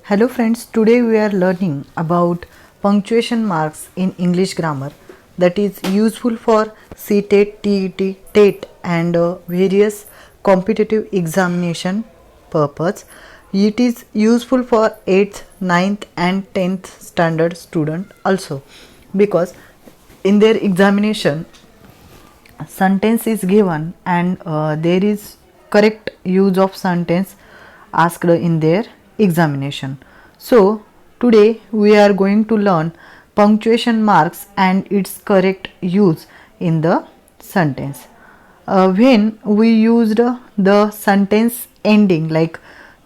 Hello friends, today we are learning about punctuation marks in English grammar that is useful for CTET, TET, TET and various competitive examination purpose. It is useful for 8th, 9th and 10th standard student also because in their examination sentence is given and there is correct use of sentence asked in their examination. So today we are going to learn punctuation marks and its correct use in the sentence. When we used the sentence ending, like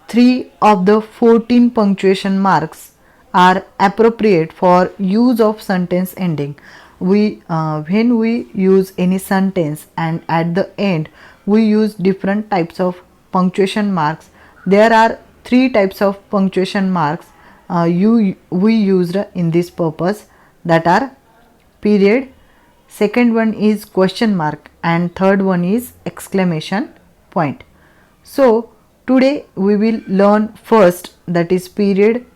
3 of the 14 punctuation marks are appropriate for use of sentence ending. When we use any sentence and at the end we use different types of punctuation marks. There are 3 types of punctuation marks we used in this purpose, that are period, second one is question mark and third one is exclamation point. So today we will learn first, that is period,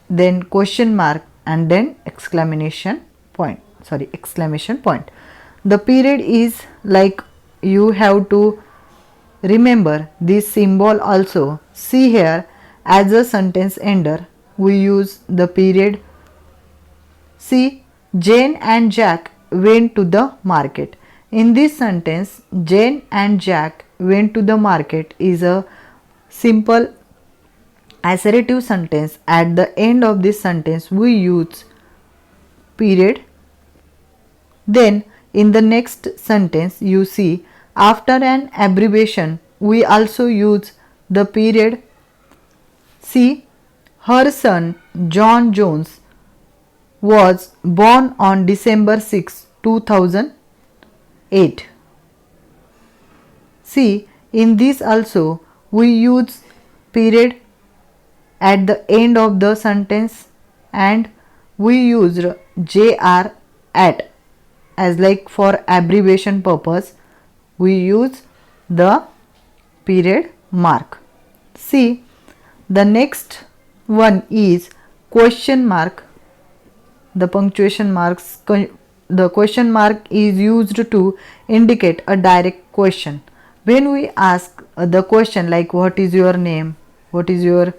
then question mark and then exclamation point. The period is like, you have to remember this symbol also. See here, as a sentence ender we use the period. See, Jane and Jack went to the market. In this sentence, Jane and Jack went to the market is a simple assertive sentence. At the end of this sentence we use period. Then in the next sentence you see, after an abbreviation we also use the period. See, her son John Jones was born on December 6, 2008. See, in this also we use period at the end of the sentence and we used jr at, as like for abbreviation purpose we use the period mark. See, the next one is question mark. The punctuation marks, the question mark is used to indicate a direct question. When we ask the question like what is your name, what is your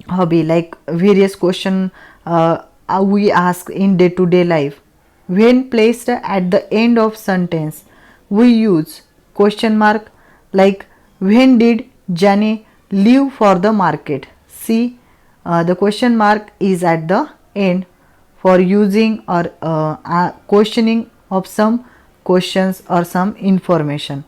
hobby, like various question we ask in day to day life, when placed at the end of sentence we use question mark. Like, when did Jenny leave for the market? See, the question mark is at the end for using or questioning of some questions or some information.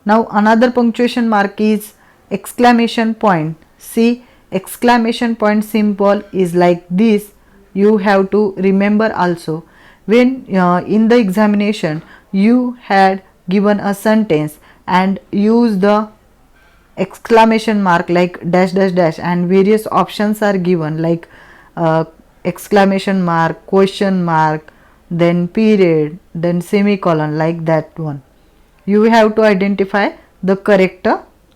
Now another punctuation mark is exclamation point. See, exclamation point symbol is like this. You have to remember also, when in the examination you had given a sentence and use the exclamation mark like dash dash dash and various options are given like exclamation mark, question mark, then period, then semicolon, like that one. You have to identify the correct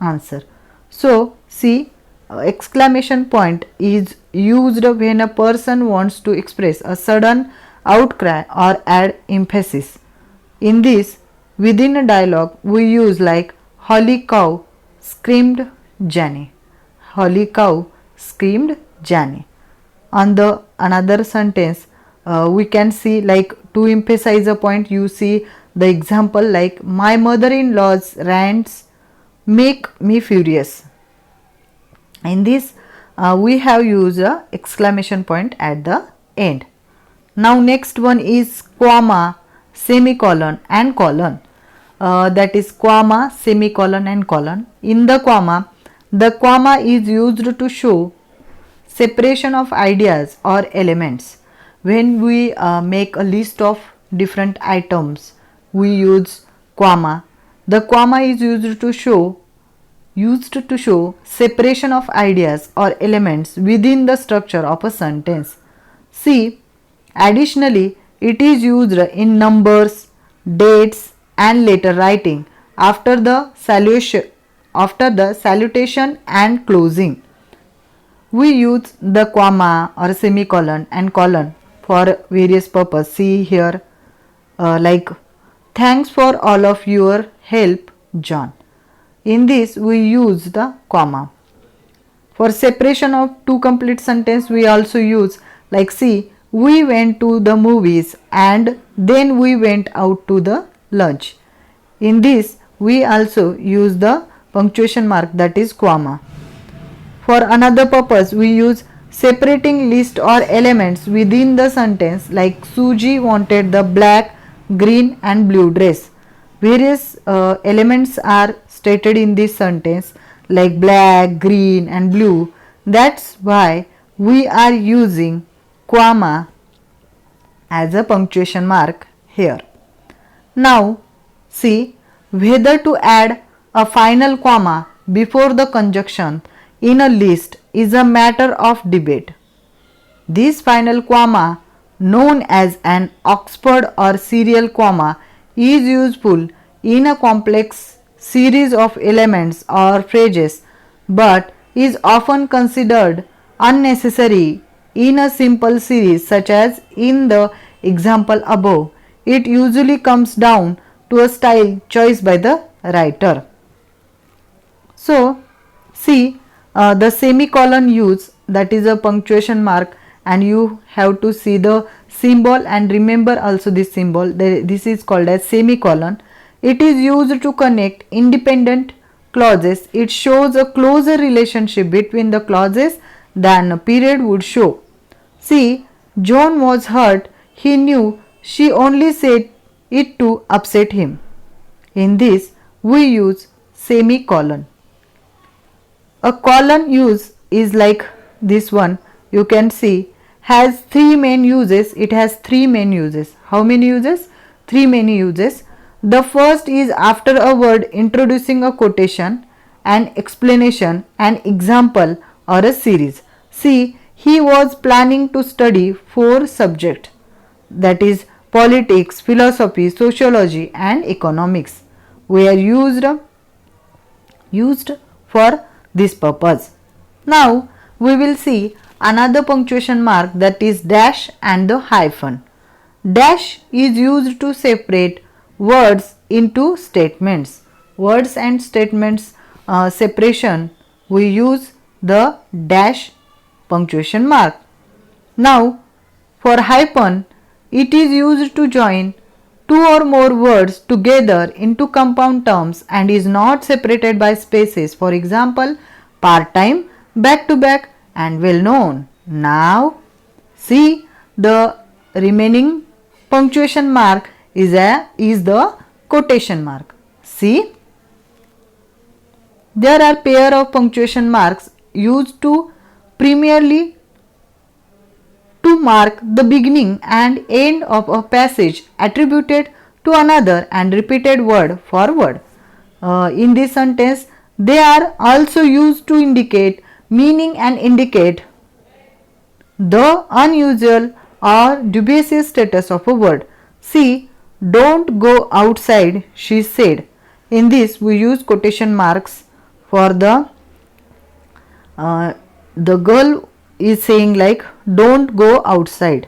answer. So see, exclamation point is used when a person wants to express a sudden outcry or add emphasis. In this, within a dialogue we use like, holy cow, screamed Jenny. Holy cow, screamed Jenny. On the another sentence we can see, like to emphasize a point, you see the example like, my mother-in-law's rants make me furious. In this we have used a exclamation point at the end. Now next one is comma, semicolon and colon. That is comma, semicolon and colon. In the comma is used to show separation of ideas or elements. When we make a list of different items we use comma. The comma is used to show separation of ideas or elements within the structure of a sentence. See, additionally it is used in numbers, dates and letter writing after the salutation and closing. we use the comma or semicolon and colon for various purpose. See here, like thanks for all of your help, John. In this we use the comma. For separation of two complete sentence we also use, like see, we went to the movies and then we went out to the lunch. In this we also use the punctuation mark, that is comma. For another purpose we use separating list or elements within the sentence, like Suji wanted the black, green and blue dress. Various elements are stated in this sentence, like black, green and blue. That's why we are using comma as a punctuation mark here. Now see, whether to add a final comma before the conjunction in a list is a matter of debate. This final comma, known as an Oxford or serial comma, is useful in a complex series of elements or phrases, but is often considered unnecessary in a simple series such as in the example above. It usually comes down to a style choice by the writer. So see, the semicolon use, that is a punctuation mark, and you have to see the symbol and remember also this symbol. This is called as semicolon. It is used to connect independent clauses. It shows a closer relationship between the clauses than a period would show. See, John was hurt. He knew she only said it to upset him. In this we use semicolon. A colon use is like this one. You can see has three main uses. It has three main uses. How many uses? Three main uses. The first is after a word introducing a quotation, an explanation, an example or a series. See, he was planning to study 4 subjects, that is politics, philosophy, sociology and economics. We are used for this purpose. Now we will see another punctuation mark, that is dash and the hyphen. Dash is used to separate words into statements. Words and statements separation, we use the dash punctuation mark. Now for hyphen, it is used to join two or more words together into compound terms and is not separated by spaces. For example, part-time, back-to-back and well-known. Now see, the remaining punctuation mark is the quotation mark. See, there are pair of punctuation marks used to primarily to mark the beginning and end of a passage attributed to another and repeated word for word. In this sentence, they are also used to indicate meaning and indicate the unusual or dubious status of a word. See, don't go outside, she said. In this, we use quotation marks for the girl is saying like don't go outside.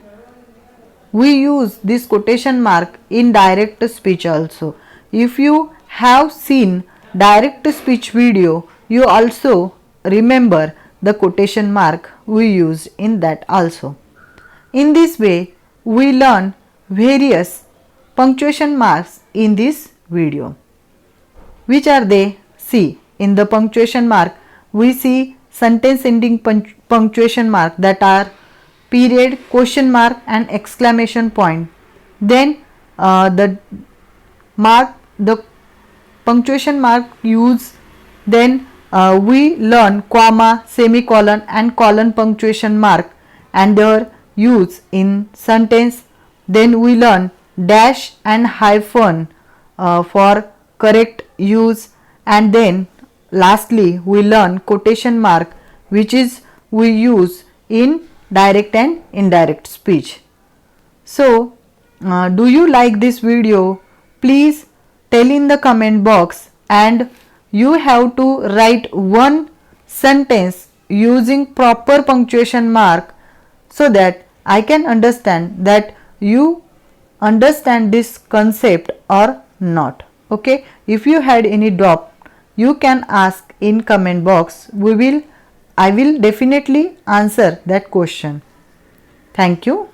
We use this quotation mark in direct speech also. If you have seen direct speech video, you also remember the quotation mark we used in that also. In this way, we learn various punctuation marks in this video. Which are they? See, in the punctuation mark, we see sentence ending punctuation mark, that are period, question mark and exclamation point. Then the punctuation mark use, then we learn comma, semicolon and colon punctuation mark and their use in sentence. Then we learn dash and hyphen for correct use, and then lastly we learn quotation mark, which is we use in direct and indirect speech. So do you like this video? Please tell in the comment box, and you have to write one sentence using proper punctuation mark so that I can understand that you understand this concept or not. Okay, if you had any doubt, you can ask in comment box. I will definitely answer that question. Thank you.